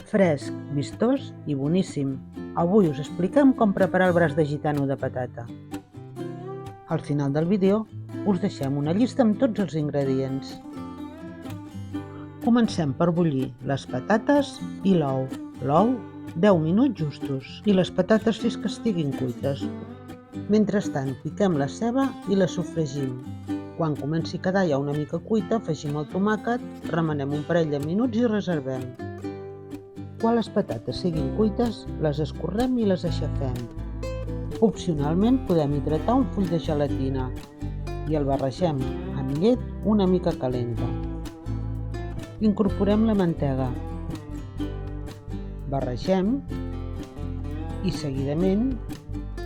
Fresc, vistós i boníssim. Avui us expliquem com preparar el braç de gitano de patata. Al final del vídeo us deixem una llista amb tots els ingredients. Comencem per bullir les patates i l'ou. L'ou 10 minuts justos i les patates fins que estiguin cuites. Mentrestant piquem la ceba i la sofregim. Quan comenci a quedar ja una mica cuita, afegim el tomàquet, remenem un parell de minuts i reservem. Quan les patates siguin cuites, les escorrem i les aixafem. Opcionalment podem hidratar un full de gelatina i el barregem amb llet una mica calenta. Incorporem la mantega. Barregem i seguidament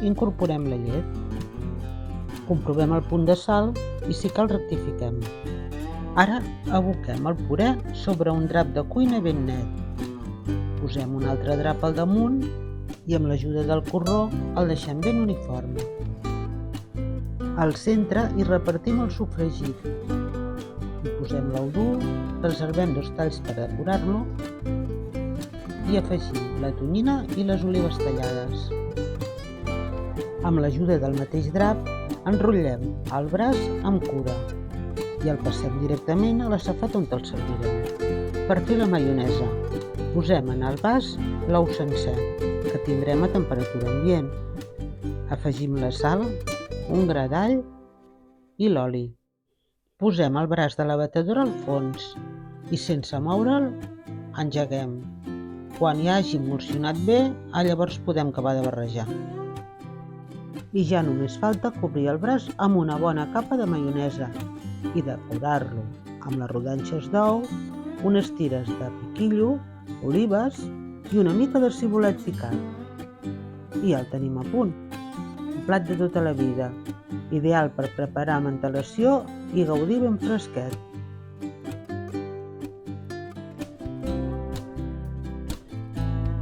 incorporem la llet. Comprovem el punt de sal i si cal rectifiquem. Ara aboquem el puré sobre un drap de cuina ben net. Posem un altre drap al damunt i amb l'ajuda del corró el deixem ben uniforme. Al centre hi repartim el sofregit. Hi posem l'ou dur, reservem 2 talls per decorar-lo i afegim la tonyina i les olives tallades. Amb l'ajuda del mateix drap enrotllem el braç amb cura i el passem directament a la safata on el servirem. Per fer la maionesa, posem en el vas l'ou sencer, que tindrem a temperatura ambient. Afegim la sal, un gra d'all i l'oli. Posem el braç de la batedora al fons i sense moure'l engeguem. Quan ja hagi emulsionat bé, llavors podem acabar de barrejar. I ja només falta cobrir el braç amb una bona capa de maionesa i decorar-lo amb les rodanxes d'ou, unes tires de piquillo, olives i una mica de cibulet picat. I ja el tenim a punt. Un plat de tota la vida, ideal per preparar amb antelació i gaudir ben fresquet.